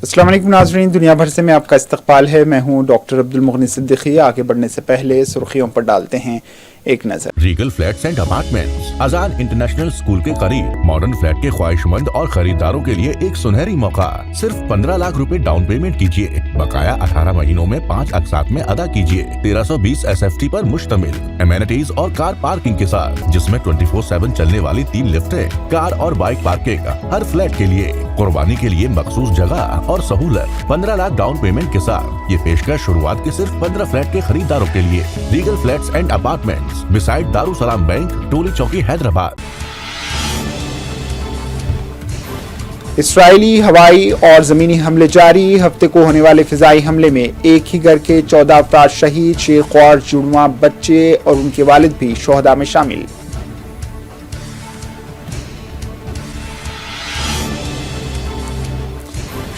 अस्सलाम वालेकुम नाज़रीन, दुनिया भर से में आपका इस्तकबाल है। मैं हूं डॉक्टर अब्दुल मुगनी सिद्दीकी। आगे बढ़ने से पहले सुर्खियों पर डालते हैं एक नजर। Regal flats and apartments Azad international school के करीब मॉडर्न फ्लैट के ख्वाहिशमंद और खरीदारों के लिए एक सुनहरी मौका। सिर्फ 15 लाख रुपए डाउन पेमेंट कीजिए, बकाया 18 महीनों में 5 अक़सात में अदा कीजिए। 1320 SFT पर मुश्तमिल एमेनिटीज और कार पार्किंग के साथ, जिसमें 24/7 चलने वाली 3 लिफ्टें, कार और बाइक पार्किंग हर फ्लैट के लिए। कुर्बानी के लिए मखसूस जगह और सहूलत। 15 लाख डाउन पेमेंट के साथ ये पेशकश शुरुआत के सिर्फ 15 फ्लैट के खरीदारों के लिए। Regal flats and apartments beside Darussalam bank, Toli Chowki, Hyderabad. Israeli हवाई और जमीनी हमले जारी। हफ्ते को होने वाले फिजाई हमले में एक ही घर के 14 अफराद शहीद। शेख और जुड़वा बच्चे और उनके वालिद भी शोहदा में शामिल।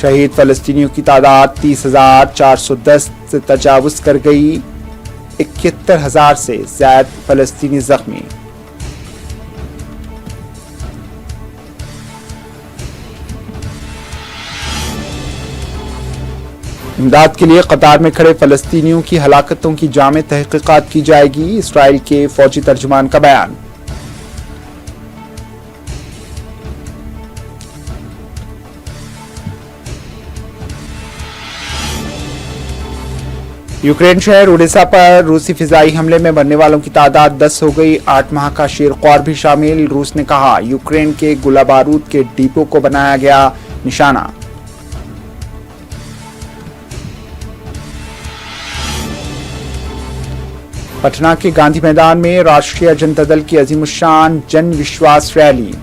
शहीद फलस्तीनियों की तादाद 30,410 से तजावुज कर गई। 71,000 से ज्यादा फलस्तीनी जख्मी। इमदाद के लिए कतार में खड़े फलस्तीनियों की हलाकतों की जामे तहकीकात की जाएगी। इसराइल के फौजी तर्जुमान का बयान। यूक्रेन शहर ओडेसा पर रूसी फिजाई हमले में मरने वालों की तादाद 10 हो गई। 8 माह का शेर ख्वार भी शामिल। रूस ने कहा यूक्रेन के गोला बारूद के डिपो को बनाया गया निशाना। पटना के गांधी मैदान में राष्ट्रीय जनता दल की अजीमुशान जन विश्वास रैली।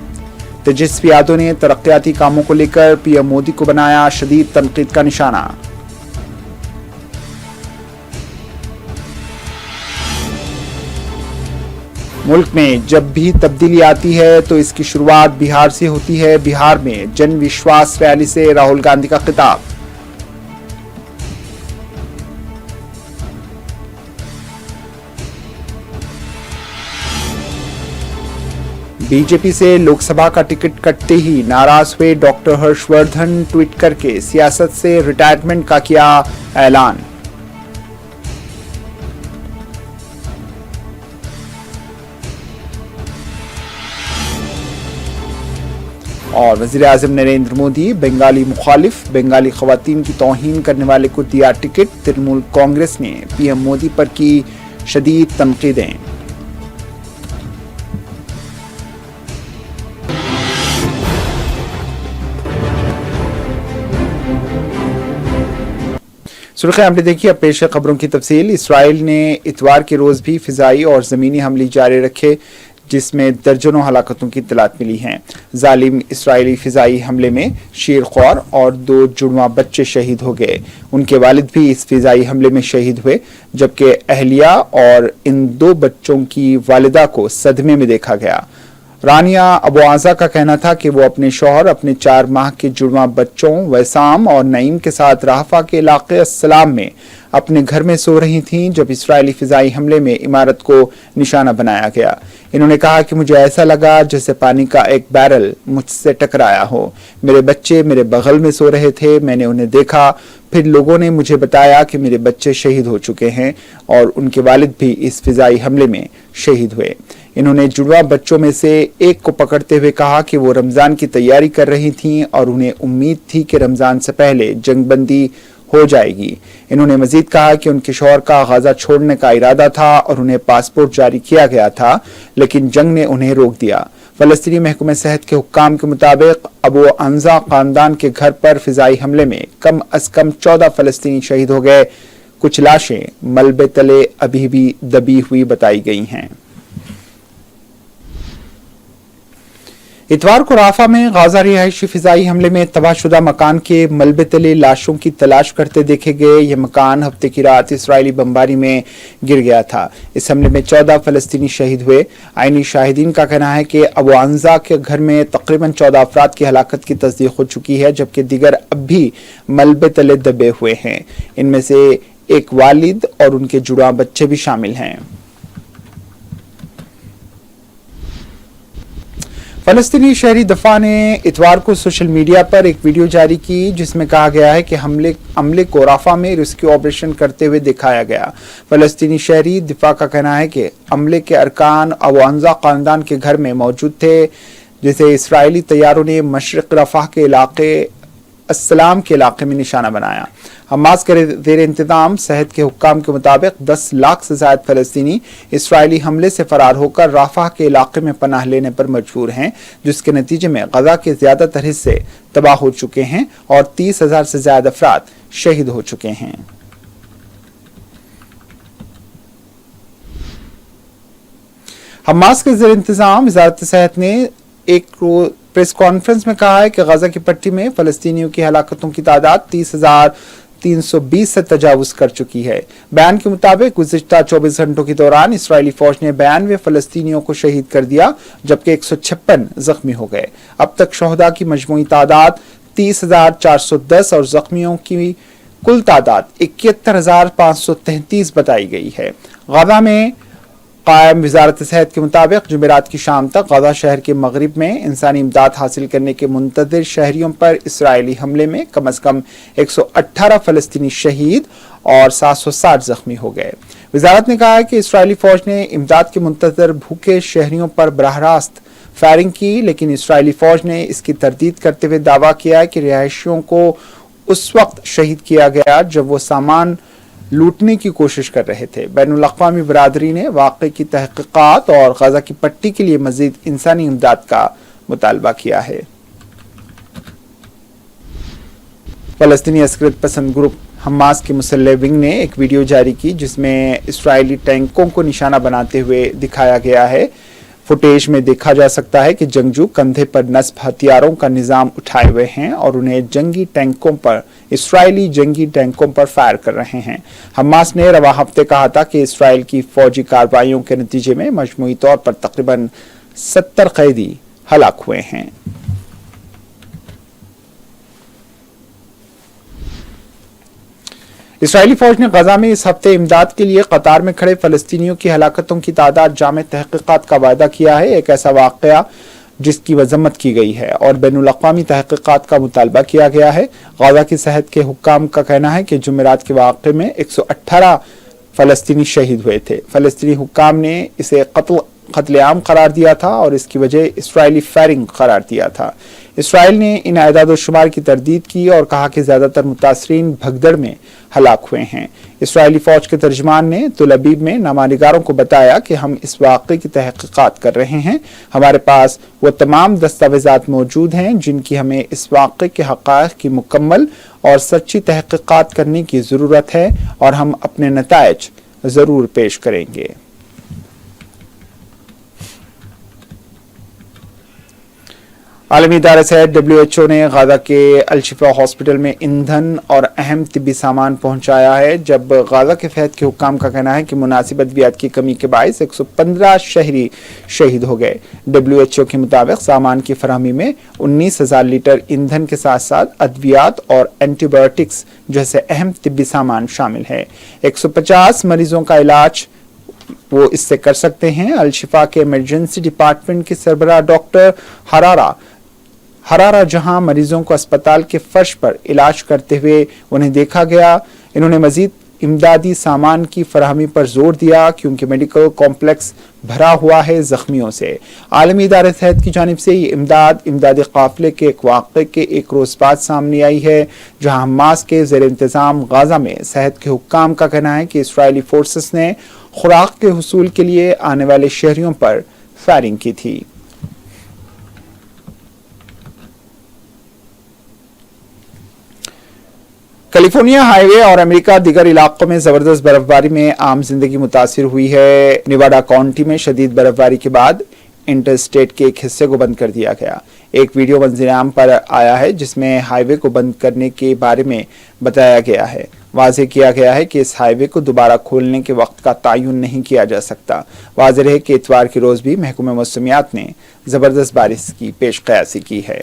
तेजस्वी यादव ने तरक्याती कामों को लेकर पीएम मोदी को बनाया शदीद तनकीद का निशाना। मुल्क में जब भी तब्दीली आती है तो इसकी शुरुआत बिहार से होती है। बिहार में जन विश्वास रैली से राहुल गांधी का खिताब। बीजेपी से लोकसभा का टिकट कटते ही नाराज हुए डॉक्टर हर्षवर्धन। ट्वीट करके सियासत से रिटायरमेंट का किया ऐलान। और वज़ीर-ए-आज़म नरेंद्र मोदी बंगाली मुखालिफ, बंगाली ख़वातीन की तौहीन करने वाले को दिया टिकट। तृणमूल कांग्रेस ने पीएम मोदी पर की शदीद तनकीदें। सुर्खियां आपने देखी, अब पेश है खबरों की तफसील। इसराइल ने इतवार के रोज भी फिजाई और जमीनी हमले जारी रखे, जिसमें दर्जनों हलाकतों की इत्तलात मिली हैं। जालिम इसराइली फिजाई हमले में शेर ख्वार और 2 जुड़वा बच्चे शहीद हो गए। उनके वालिद भी इस फिजाई हमले में शहीद हुए, जबकि अहलिया और इन 2 बच्चों की वालिदा को सदमे में देखा गया। रानिया अबू आज़ा का कहना था कि वो अपने शौहर, अपने 4 माह के जुड़वा बच्चों वैसाम और नईम के साथ राहफा के इलाके अस्सलाम में अपने घर में सो रही थीं जब इसराइली फिजाई हमले में इमारत को निशाना बनाया गया। इन्होंने कहा कि मुझे ऐसा लगा जैसे पानी का एक बैरल मुझसे टकराया हो। मेरे बच्चे मेरे बगल में सो रहे थे, मैंने उन्हें देखा। फिर लोगों ने मुझे बताया कि मेरे बच्चे शहीद हो चुके हैं और उनके वालिद भी इस फिजाई हमले में शहीद हुए। इन्होंने जुड़वा बच्चों में से एक को पकड़ते हुए कहा कि वो रमजान की तैयारी कर रही थीं और उन्हें उम्मीद थी कि रमजान से पहले जंगबंदी हो जाएगी। इन्होंने मजीद कहा कि उनके शौहर का गाजा छोड़ने का इरादा था और उन्हें पासपोर्ट जारी किया गया था, लेकिन जंग ने उन्हें रोक दिया। फलस्तीनी महकमे सेहत के हुक्काम के मुताबिक अबू अंजा खानदान के घर पर फिजाई हमले में कम अज कम 14 फलस्तीनी शहीद हो गए। कुछ लाशें मलबे तले अभी भी दबी हुई बताई गई हैं। इतवार को राफा में गाजा रिहायशी फिजाई हमले में तबाहशुदा मकान के मलबे तले लाशों की तलाश करते देखे गए। यह मकान हफ्ते की रात इसराइली बमबारी में गिर गया था। इस हमले में 14 फलस्तीनी शहीद हुए। आईनी शाहिदीन का कहना है कि अबू अंजा के घर में तकरीबन 14 अफराद की हलाकत की तस्दीक हो चुकी है, जबकि दिगर अब भी मलबे तले दबे हुए हैं। इनमें से एक वालिद और उनके जुड़वा बच्चे भी शामिल हैं। फलस्तीनी शहरी दफा ने इतवार को सोशल मीडिया पर एक वीडियो जारी की जिसमें कहा गया है कि हमले को राफा में रेस्क्यू ऑपरेशन करते हुए दिखाया गया। फलस्तीनी शहरी दफा का कहना है कि हमले के अरकान अवांजा खानदान के घर में मौजूद थे, जिसे इसराइली तैयारों ने मशरक रफा के इलाके अस्सलाम के इलाके में निशाना बनाया। हमास के ज़ेर इंतजाम सेहत के हुक्काम के मुताबिक 10 लाख से ज्यादा फलस्तीनी इसराइली हमले से फरार होकर राफा के इलाके में पनाह लेने पर मजबूर हैं, जिसके नतीजे में गजा के ज्यादातर हिस्से तबाह हो चुके हैं और 30,000 से ज्यादा अफराद शहीद हो चुके हैं। हमास के ज़ेर इंतजाम वज़ारत सेहत ने एक प्रेस कॉन्फ्रेंस में कहा है कि गजा की पट्टी में फलस्तीनियों की हलाकतों की तादाद 30,320 से तजावुज कर चुकी है। बयान के मुताबिक गुज़िश्ता 24 घंटों के दौरान इसराइली फौज ने 92 फलस्तीनियों को शहीद कर दिया, जबकि 156 जख्मी हो गए। अब तक शोहदा की मजमूई तादाद 30,410 और जख्मियों की कुल तादाद 71,533 बताई गई है। गजा में कायम वजारत सेहत के मुताबिक जुमेरात की शाम तक गजा शहर के मगरिब में इंसानी इमदाद हासिल करने के मुंतज़िर शहरियों पर इसराइली हमले में कम अज कम 118 फलस्तीनी शहीद और 760 जख्मी हो गए। वजारत ने कहा है कि इसराइली फौज ने इमदाद के मुंतज़िर भूखे शहरियों पर बराह रास्त फायरिंग की, लेकिन इसराइली फौज ने इसकी तरदीद करते हुए दावा किया कि रिहायशियों को उस वक्त शहीद किया गया जब वो सामान लूटने की कोशिश कर रहे थे। बैनुल अक़वामी बरादरी ने वाक़े की तहक़ीक़ात और गजा की पट्टी के लिए मज़ीद इंसानी इमदाद का मुतालबा किया है। फ़लस्तीनी अस्करियत पसंद ग्रुप हमास के मुसल्लह विंग ने एक वीडियो जारी की जिसमें इसराइली टैंकों को निशाना बनाते हुए दिखाया गया है। फुटेज में देखा जा सकता है कि जंगजू कंधे पर नस्ब हथियारों का निजाम उठाए हुए हैं और उन्हें इसराइली जंगी टैंकों पर फायर कर रहे हैं। हमास ने रवा हफ्ते कहा था कि इसराइल की फौजी कार्रवाइयों के नतीजे में मजमूई तौर पर तकरीबन 70 कैदी हलाक हुए हैं। इसराइली फौज ने गजा में इस हफ्ते इमदाद के लिए कतार में खड़े फलस्तीनियों की हलाकतों की तादाद जामे तहकीकात का वायदा किया है। एक ऐसा वाकया जिसकी मजम्मत की गई है और बैनुल अक़वामी तहकीकात का मुतालबा किया गया है। गजा की सेहत के हुक्काम का कहना है कि जुमेरात के वाक़े में 118 फलस्तीनी शहीद हुए थे। फलस्तीनी हुक्काम ने इसे कत्लेआम करार दिया था और इसकी वजह इसराइली फायरिंग करार दिया था। इसराइल ने इन अदाद शुमार की तरदीद की और कहा कि ज्यादातर मुतासरीन भगदड़ में हलाक हुए हैं। इसराइली फौज के तर्जमान ने तुल अबीब में नामानिगारों को बताया कि हम इस वाक़े की तहकीकात कर रहे हैं। हमारे पास वो तमाम दस्तावेजात मौजूद हैं जिनकी हमें इस वाक़े के हक़ाइक़ की मुकम्मल और सच्ची तहकीकात करने की ज़रूरत है और हम अपने नताइज ज़रूर पेश करेंगे। आलमी इदारा सेहत WHO ने गाजा के अल-शिफा हॉस्पिटल में ईंधन और अहम तिब्बी सामान पहुंचाया है, जब गाजा के सेहत के हुक्काम का कहना है कि मुनासिब अद्वियात की कमी के बायस 115 शहरी शहीद हो गए। WHO के मुताबिक सामान की फराहमी में 19,000 लीटर ईंधन के साथ साथ अद्वियात और एंटीबायोटिक्स जैसे अहम तिब्बी सामान शामिल है। 150 मरीजों का इलाज वो इससे कर सकते हैं। अल-शिफा के इमरजेंसी डिपार्टमेंट के सरबराह डॉक्टर हरारा जहां मरीजों को अस्पताल के फर्श पर इलाज करते हुए उन्हें देखा गया। इन्होंने मजीद इमदादी सामान की फराहमी पर जोर दिया क्योंकि मेडिकल कॉम्प्लेक्स भरा हुआ है जख्मियों से। आलमी इदारे सेहत की जानिब से ये इमदादी काफिले के एक वाक़े के एक रोज बाद सामने आई है, जहां हमास के ज़ेर इंतज़ाम गाजा में सेहत के हुक्काम का कहना है कि इसराइली फोर्सेस ने खुराक के हुसूल के लिए आने वाले शहरियों पर फायरिंग की थी। कैलिफोर्निया हाईवे और अमेरिका दिगर इलाकों में जबरदस्त बर्फबारी में आम जिंदगी मुतासिर हुई है। निवाडा काउंटी में शदीद बर्फबारी के बाद इंटरस्टेट के एक हिस्से को बंद कर दिया गया। एक वीडियो मंजर-ए-आम पर आया है जिसमें हाईवे को बंद करने के बारे में बताया गया है। वाज़ेह किया गया है कि इस हाईवे को दोबारा खोलने के वक्त का तयन नहीं किया जा सकता। वाज़ेह है कि इतवार के रोज भी महकमा मौसमियात ने जबरदस्त बारिश की पेशकयासी की है।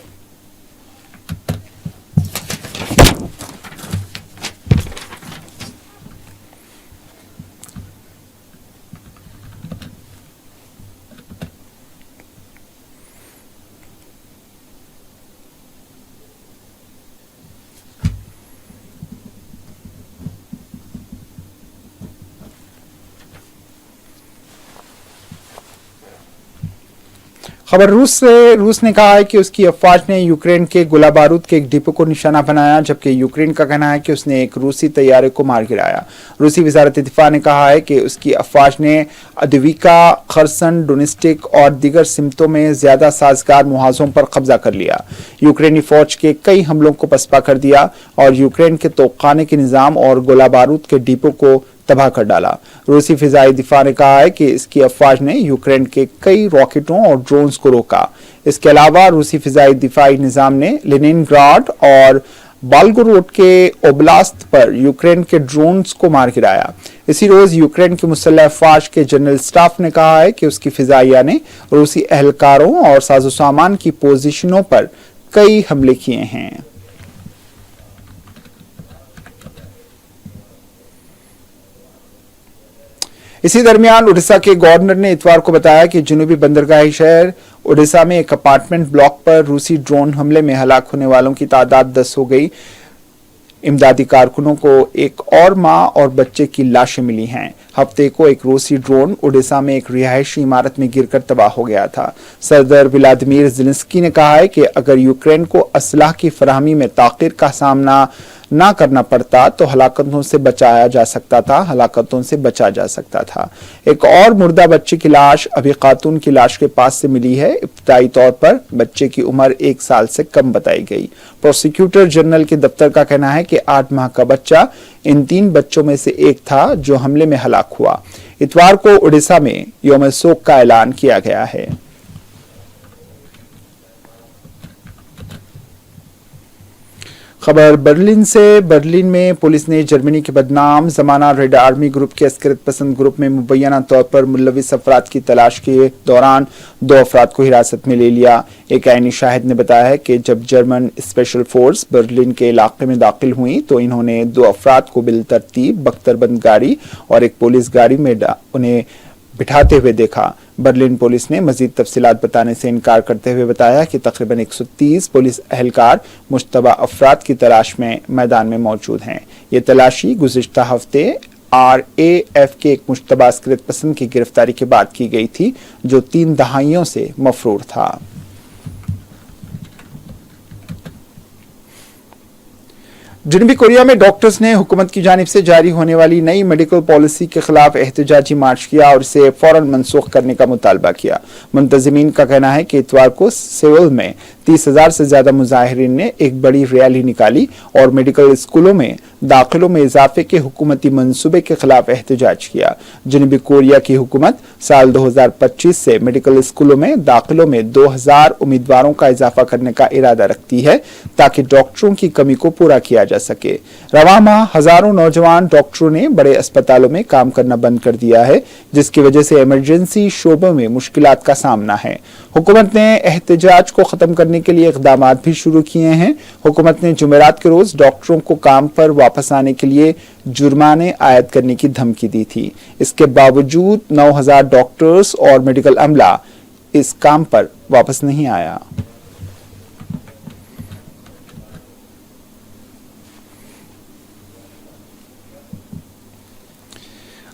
खबर रूस से। रूस ने कहा है कि उसकी अफवाज ने यूक्रेन के गोला बारूद के एक डिपो को निशाना बनाया, जबकि यूक्रेन का कहना है कि उसने एक रूसी तैयारे को मार गिराया। रूसी वजारत दिफा ने कहा है कि उसकी अफवाज ने अद्विका, खरसन, डोनेस्टिक और दीगर सिमतों में ज्यादा साजगार मुहाजों पर कब्जा कर लिया। यूक्रेनी फौज के कई हमलों को पसपा कर दिया और यूक्रेन के तोपखाने के निजाम और गोला बारूद के डिपो को तबाह कर डाला। रूसी फिजाई दिफा ने कहा है कि इसकी अफवाज ने यूक्रेन के कई रॉकेटों और ड्रोन्स को रोका। इसके अलावा रूसी फिजाई दिफाई निजाम ने लेनिनग्राड और बाल्गोरोड के ओब्लास्त पर यूक्रेन के ड्रोन्स को मार गिराया। इसी रोज यूक्रेन की मुसल्लह अफवाज के जनरल स्टाफ ने कहा है कि उसकी फिजाइया ने रूसी एहलकारों और साजो सामान की पोजीशनों पर कई हमले किए हैं। इसी दरमियान उड़ीसा के गवर्नर ने इतवार को बताया कि जनूबी बंदरगाही शहर उड़ीसा में एक अपार्टमेंट ब्लॉक पर रूसी ड्रोन हमले में हलाक होने वालों की तादाद 10 हो गई। इमदादी कारकुनों को एक और मां और बच्चे की लाशें मिली हैं। हफ्ते को एक रूसी ड्रोन उड़ीसा में एक रिहायशी इमारत में गिरकर तबाह हो गया था। सदर व्लादिमीर ज़ेलेंस्की ने कहा है कि अगर यूक्रेन को असलाह की फराहमी में ताक़ीर का सामना ना करना पड़ता तो हलाकतों से बचा जा सकता था। एक और मुर्दा बच्चे की लाश अभी खातून की लाश के पास से मिली है। इब्तदाई तौर पर बच्चे की उम्र 1 साल से कम बताई गई। प्रोसिक्यूटर जनरल के दफ्तर का कहना है कि 8 माह का बच्चा इन 3 बच्चों में से एक था जो हमले में हलाक हुआ। इतवार को उड़ीसा में यौम शोक का ऐलान किया गया है। खबर बर्लिन से। बर्लिन में पुलिस ने जर्मनी के बदनाम जमाना रेड आर्मी ग्रुप के अस्करत पसंद ग्रुप में मुबैना तौर पर मुलविस अफराद की तलाश के दौरान 2 अफराद को हिरासत में ले लिया। एक आईनी शाहिद ने बताया है कि जब जर्मन स्पेशल फोर्स बर्लिन के इलाके में दाखिल हुई तो इन्होंने 2 अफराद को बिलतरतीब बख्तरबंद गाड़ी और एक पुलिस गाड़ी में उन्हें बिठाते हुए देखा। बर्लिन पुलिस ने मजीद तफसीलात बताने से इनकार करते हुए बताया कि तकरीबन 130 पुलिस एहलकार मुश्तबा अफराद की तलाश में मैदान में मौजूद हैं। ये तलाशी गुज़िश्ता हफ्ते RAF के एक मुश्तबा अस्करत पसंद की गिरफ्तारी के बाद की गई थी जो 3 दहाइयों से मफरूर था। जनूबी कोरिया में डॉक्टर्स ने हुकूमत की जानिब से जारी होने वाली नई मेडिकल पॉलिसी के खिलाफ एहतजाजी मार्च किया और इसे फौरन मनसूख करने का मुतालबा किया। मुंतजिमीन का कहना है कि इतवार को सेउल में 30,000 से ज्यादा मुजाहिरीन ने एक बड़ी रैली निकाली और मेडिकल स्कूलों में दाखिलों में इजाफे के हुकूमती मंसूबे के खिलाफ एहतजाज किया। जनूबी कोरिया की हुकूमत साल 2025 से मेडिकल स्कूलों में दाखिलों में 2000 उम्मीदवारों का इजाफा करने का इरादा रखती है ताकि डॉक्टरों की कमी को पूरा किया जा सके। रवा माह हजारों नौजवान डॉक्टरों ने बड़े अस्पतालों में काम करना बंद कर दिया है, जिसकी वजह से इमरजेंसी शोबों में मुश्किलात का सामना है। हुकूमत ने एहतजाज को खत्म करने के लिए इक़दाम भी शुरू किए हैं। हुकूमत ने जुमेरात के रोज डॉक्टरों को काम पर वापस आने के लिए जुर्माने आयद करने की धमकी दी थी। इसके बावजूद 9000 डॉक्टर्स और मेडिकल अमला इस काम पर वापस नहीं आया।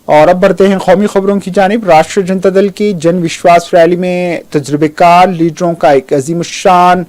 और अब बढ़ते हैं कौमी खबरों की जानिब। राष्ट्रीय जनता दल की जन विश्वास रैली में तजुर्बेकार लीडरों का एक अजीमुशान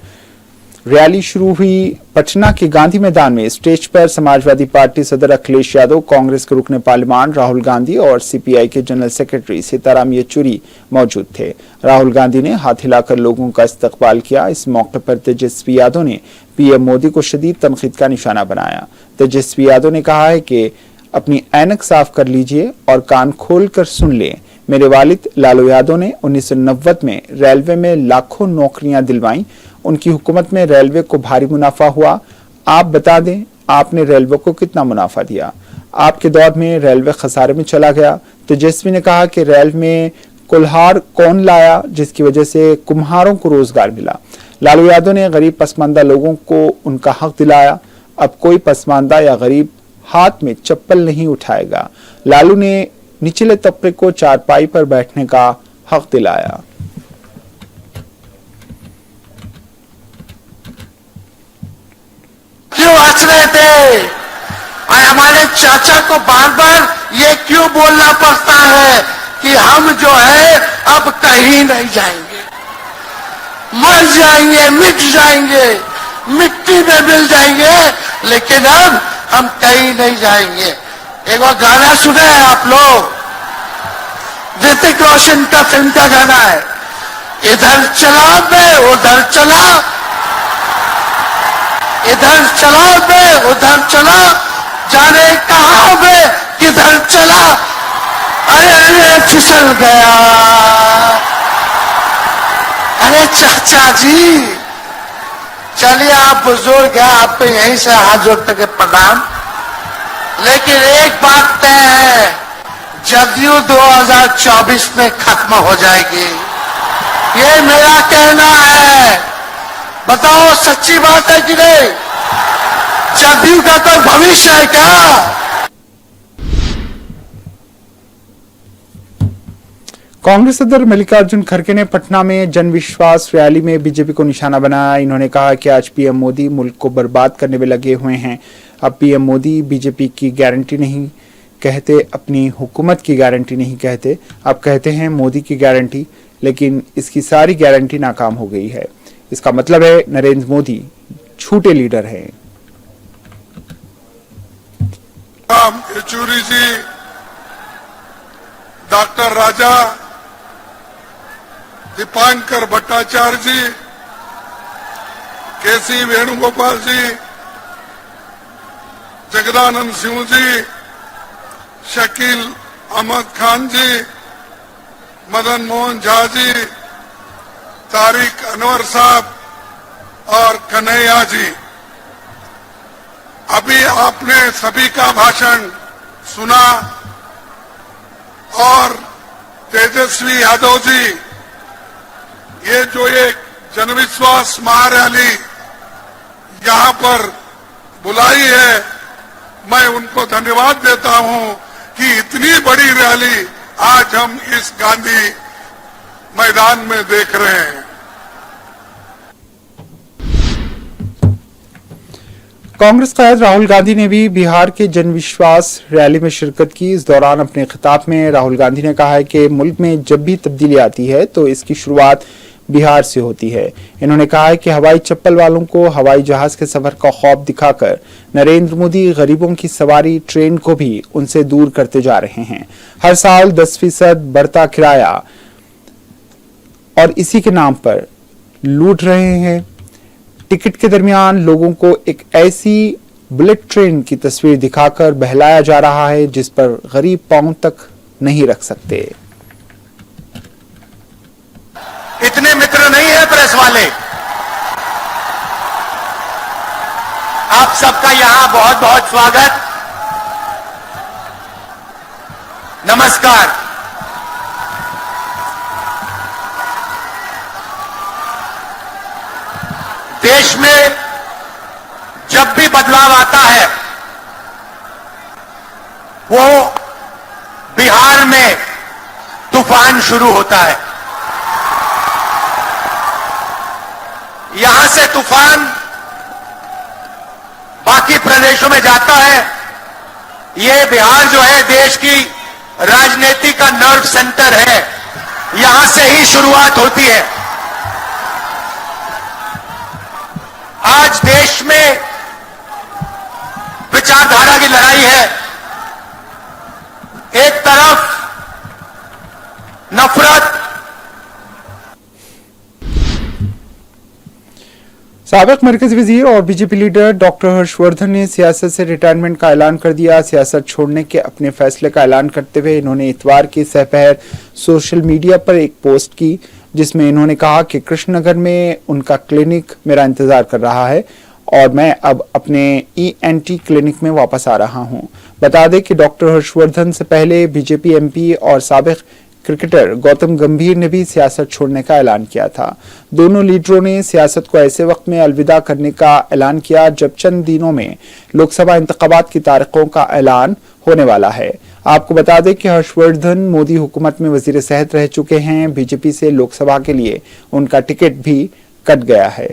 रैली शुरू हुई। पटना के गांधी मैदान में स्टेज पर समाजवादी पार्टी सदर अखिलेश यादव, कांग्रेस के रुकने पार्लियामान राहुल गांधी और CPI के जनरल सेक्रेटरी सीताराम येचुरी मौजूद थे। राहुल गांधी ने हाथ हिलाकर लोगों का इस्तकबाल किया। इस मौके पर तेजस्वी यादव ने PM मोदी को शदीद तनकीद का निशाना बनाया। तेजस्वी यादव ने कहा है कि अपनी ऐनक साफ कर लीजिए और कान खोल कर सुन लें। मेरे वालिद लालू यादव ने 1990 में रेलवे में लाखों नौकरियां दिलवाई। उनकी हुकूमत में रेलवे को भारी मुनाफा हुआ। आप बता दें आपने रेलवे को कितना मुनाफा दिया? आपके दौर में रेलवे खसारे में चला गया। तेजस्वी ने कहा कि रेलवे में कुल्हाड़ कौन लाया जिसकी वजह से कुम्हारों को रोजगार मिला? लालू यादव ने गरीब पसमानदा लोगों को उनका हक दिलाया। अब कोई पसमानदा या गरीब हाथ में चप्पल नहीं उठाएगा। लालू ने निचले तबके को चारपाई पर बैठने का हक दिलाया। क्यों हंस रहे थे और हमारे चाचा को बार बार ये क्यों बोलना पड़ता है कि हम जो है अब कहीं नहीं जाएंगे? मर जाएंगे, मिट जाएंगे, मिट्टी में मिल जाएंगे, लेकिन अब हम कहीं नहीं जाएंगे। एक और गाना सुने हैं आप लोग, ऋतिक रोशन का फिल्म का गाना है, इधर चला मैं उधर चला, इधर चला मैं उधर चला, जाने कहां मैं किधर चला, अरे अरे फिसल गया। अरे चाचा जी, चलिए आप बुजुर्ग हैं, आपको यहीं से हाथ जोड़ते के प्रणाम। लेकिन एक बात तय है, जदयू 2024 में खत्म हो जाएगी, ये मेरा कहना है। बताओ सच्ची बात है कि नहीं? जदयू का कोई भविष्य है क्या? कांग्रेस सदर मल्लिकार्जुन खड़गे ने पटना में जन विश्वास रैली में बीजेपी को निशाना बनाया। इन्होंने कहा कि आज पीएम मोदी मुल्क को बर्बाद करने में लगे हुए हैं। अब पीएम मोदी बीजेपी की गारंटी नहीं कहते, अपनी हुकूमत की गारंटी नहीं कहते, अब कहते हैं मोदी की गारंटी, लेकिन इसकी सारी गारंटी नाकाम हो गई है। इसका मतलब है नरेंद्र मोदी झूठे लीडर हैं। येचुरी जी, डॉक्टर राजा, दीपांकर भट्टाचार्य जी, केसी वेणुगोपाल जी, जगदानंद सिंह जी, शकील अहमद खान जी, मदन मोहन झा जी, तारिक अनवर साहब और कन्हैया जी। अभी आपने सभी का भाषण सुना और तेजस्वी यादव जी, ये जो एक जनविश्वास महारैली यहां पर बुलाई है, मैं उनको धन्यवाद देता हूं कि इतनी बड़ी रैली आज हम इस गांधी मैदान में देख रहे हैं। कांग्रेस कायद राहुल गांधी ने भी बिहार के जन विश्वास रैली में शिरकत की। इस दौरान अपने खिताब में राहुल गांधी ने कहा है कि मुल्क में जब भी तब्दीली आती है तो इसकी शुरुआत बिहार से होती है। इन्होंने कहा है कि हवाई चप्पल वालों को हवाई जहाज के सफर का खौफ दिखाकर नरेंद्र मोदी गरीबों की सवारी ट्रेन को भी उनसे दूर करते जा रहे हैं। हर साल 10% बढ़ता किराया और इसी के नाम पर लूट रहे हैं। टिकट के दरमियान लोगों को एक ऐसी बुलेट ट्रेन की तस्वीर दिखाकर बहलाया जा रहा है जिस पर गरीब पांव तक नहीं रख सकते। इतने मित्र नहीं है प्रेस वाले। आप सबका यहां बहुत बहुत स्वागत, नमस्कार। देश में जब भी बदलाव आता है वो बिहार में तूफान शुरू होता है। यहां से तूफान बाकी प्रदेशों में जाता है। ये बिहार जो है देश की राजनीति का नर्व सेंटर है, यहां से ही शुरुआत होती है। आज देश में विचारधारा की लड़ाई है। एक तरफ नफरत, साबिक मरकजी वजीर और बीजेपी लीडर डॉक्टर हर्षवर्धन ने सियासत से रिटायरमेंट का ऐलान कर दिया। सियासत छोड़ने के अपने फैसले का ऐलान करते हुए इन्होंने इतवार की सहपहर सोशल मीडिया पर एक पोस्ट की जिसमें इन्होंने कहा कि कृष्णनगर में उनका क्लिनिक मेरा इंतजार कर रहा है और मैं अब अपने ENT क्लिनिक में वापस आ रहा हूं। बता दें कि डॉक्टर हर्षवर्धन से पहले बीजेपी MP और साबिक क्रिकेटर गौतम गंभीर ने भी सियासत छोड़ने का ऐलान किया था। दोनों लीडरों ने सियासत को ऐसे वक्त में अलविदा करने का ऐलान किया जब चंद दिनों में लोकसभा इंतखाबात की तारीखों का ऐलान होने वाला है। आपको बता दें कि हर्षवर्धन मोदी हुकूमत में वजीर सेहत रह चुके हैं। बीजेपी से लोकसभा के लिए उनका टिकट भी कट गया है।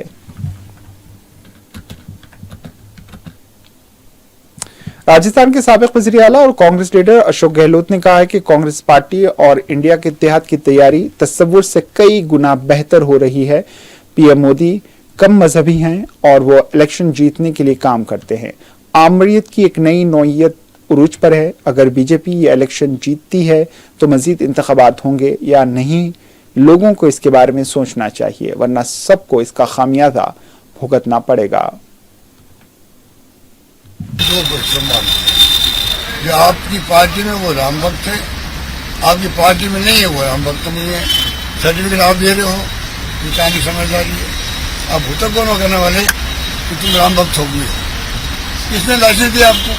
राजस्थान के साबिक वज़ीर आला और कांग्रेस लीडर अशोक गहलोत ने कहा है कि कांग्रेस पार्टी और इंडिया के इत्तेहाद की तैयारी तस्वुर से कई गुना बेहतर हो रही है। पीएम मोदी कम मजहबी हैं और वो इलेक्शन जीतने के लिए काम करते हैं। आमरीत की एक नई नौइयत उरूज पर है। अगर बीजेपी ये इलेक्शन जीतती है तो मजीद इंतखाबात होंगे या नहीं, लोगों को इसके बारे में सोचना चाहिए, वरना सबको इसका खामियाजा भुगतना पड़ेगा। जो मुसलमान जो आपकी पार्टी में वो राम भक्त है, आपकी पार्टी में नहीं है वो राम भक्त नहीं है। सर्टिफिकेट आप दे रहे हो, ये कहानी समझदारी है। आप भूतक कौन हो करने वाले कि तुम राम भक्त हो गए? किसने लाइसेंस दिया आपको?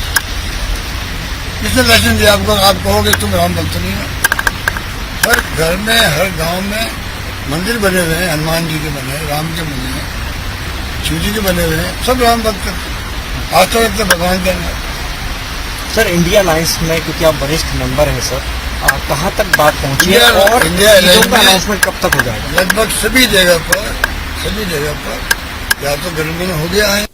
किसने लाइसेंस दिया आपको? आप कहोगे तुम राम भक्त नहीं हो। हर घर में, हर गांव में मंदिर बने हुए हैं, हनुमान जी के बने हैं, राम के बने हैं, शिव जी के बने हुए हैं, सब राम भक्त हैं। आज तो भगवान के अंदर। सर, इंडिया अलायंस में क्योंकि आप वरिष्ठ मेंबर हैं सर, कहाँ तक बात पहुंची है और इंडिया चीजों का अनाउंसमेंट कब तक हो जाएगा? लगभग सभी जगह पर या तो गर्मी में हो गया है।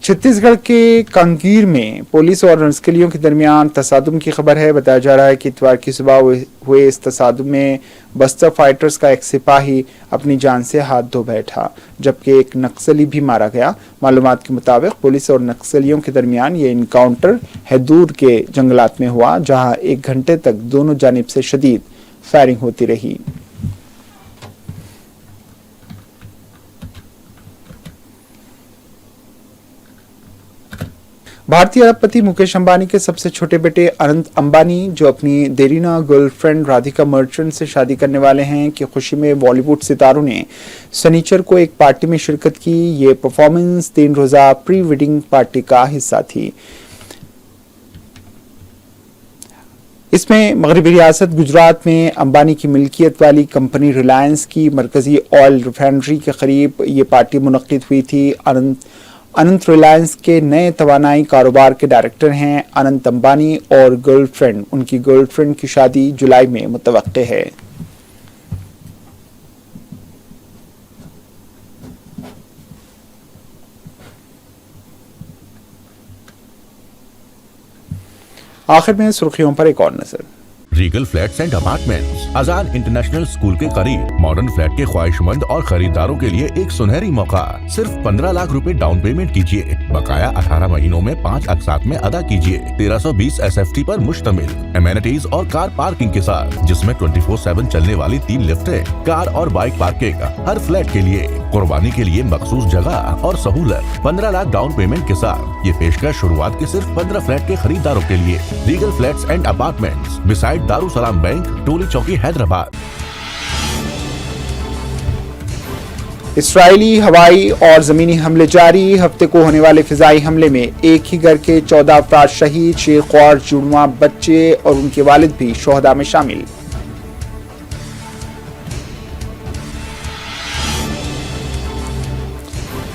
छत्तीसगढ़ के कांगीर में पुलिस और नक्सलियों के दरमियान तसादुम की खबर है। बताया जा रहा है कि इतवार की सुबह हुए इस तसादुम में बस्तर फाइटर्स का एक सिपाही अपनी जान से हाथ धो बैठा, जबकि एक नक्सली भी मारा गया। मालूमात के मुताबिक पुलिस और नक्सलियों के दरमियान ये इनकाउंटर हैदूर के जंगलात में हुआ, जहां 1 घंटे तक दोनों जानिब से शदीद फायरिंग होती रही। भारतीय अरबपति मुकेश अंबानी के सबसे छोटे बेटे अनंत अंबानी, जो अपनी देरीना गर्लफ्रेंड राधिका मर्चेंट से शादी करने वाले हैं, की खुशी में बॉलीवुड सितारों ने शनिचर को एक पार्टी में शिरकत की। ये परफॉर्मेंस 3 रोजा प्री वेडिंग पार्टी का हिस्सा थी। इसमें मगरबी रियासत गुजरात में अंबानी की मिल्कियत वाली कंपनी रिलायंस की मरकजी ऑयल रिफाइनरी के करीब ये पार्टी मुनक्किद हुई थी। अनंत रिलायंस के नए तवानाई कारोबार के डायरेक्टर हैं। अनंत अंबानी और उनकी गर्लफ्रेंड की शादी जुलाई में मुतवक्के है। आखिर में सुर्खियों पर एक और नजर। Regal flats and apartments Azad international school के करीब मॉडर्न फ्लैट के ख्वाहिशमंद और खरीदारों के लिए एक सुनहरी मौका। सिर्फ 15 लाख रुपए डाउन पेमेंट कीजिए, बकाया 18 महीनों में 5 अक़सात में अदा कीजिए। 1320 SFT पर मुश्तमिल एमेनिटीज और कार पार्किंग के साथ, जिसमें 24/7 चलने वाली 3 लिफ्टें, कार और बाइक पार्किंग हर फ्लैट के लिए। कुर्बानी के लिए मखसूस जगह और सहूलत। 15 लाख डाउन पेमेंट के साथ ये पेशकश शुरुआत के सिर्फ 15 फ्लैट के खरीदारों के लिए। Regal flats and apartments beside Darussalam bank, Toli Chowki, Hyderabad. इस्राइली हवाई और जमीनी हमले जारी। हफ्ते को होने वाले फिजाई हमले में एक ही घर के 14 अफराद शहीद, 6 और जुड़वा बच्चे और उनके वालिद भी शोहदा में शामिल।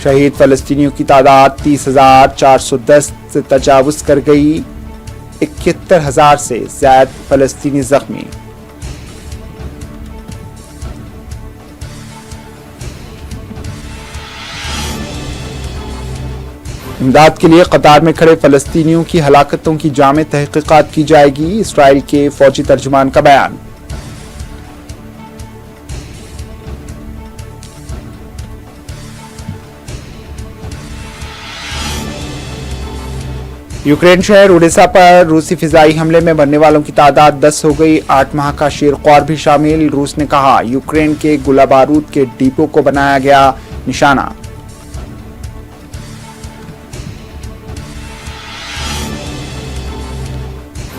शहीद फलस्तीनियों की तादाद 30,410 से तजावुज कर गई। 71,000 से ज्यादा फलस्तीनी जख्मी। इमदाद के लिए कतार में खड़े फलस्तीनियों की हलाकतों की जामे तहकीकात की जाएगी। इस्राइल के फौजी तर्जुमान का बयान। यूक्रेन शहर ओडेसा पर रूसी फिजाई हमले में मरने वालों की तादाद 10 हो गई। 8 माह का शेरख्वार भी शामिल। रूस ने कहा यूक्रेन के गोला बारूद के डिपो को बनाया गया निशाना।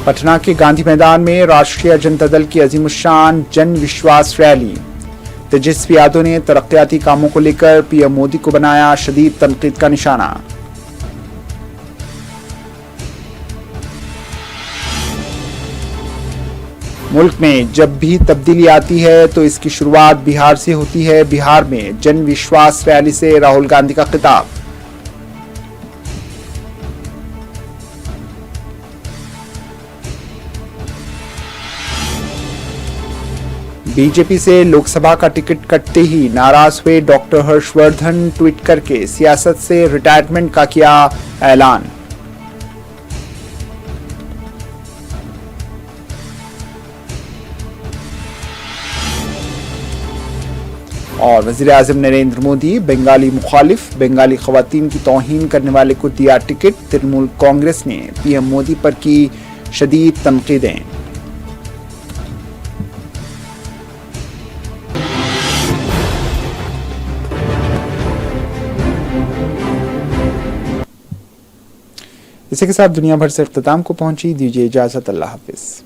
पटना के गांधी मैदान में राष्ट्रीय जनता दल की अजीमुशान जन विश्वास रैली। तेजस्वी यादव ने तरक्याती कामों को लेकर पीएम मोदी को बनाया शदीद तनकीद का निशाना। मुल्क में जब भी तब्दीली आती है तो इसकी शुरुआत बिहार से होती है। बिहार में जन विश्वास रैली से राहुल गांधी का खिताब। बीजेपी से लोकसभा का टिकट कटते ही नाराज हुए डॉक्टर हर्षवर्धन, ट्वीट करके सियासत से रिटायरमेंट का किया ऐलान। और वज़ीर-ए-आज़म नरेंद्र मोदी बंगाली मुखालिफ, बंगाली ख़वातीन की तौहीन करने वाले को दिया टिकट। तृणमूल कांग्रेस ने पीएम मोदी पर की शदीद तनकीदें। इसी के साथ दुनिया भर से इख्तिताम को पहुंची। दीजिए इजाज़त। अल्लाह हाफिज़।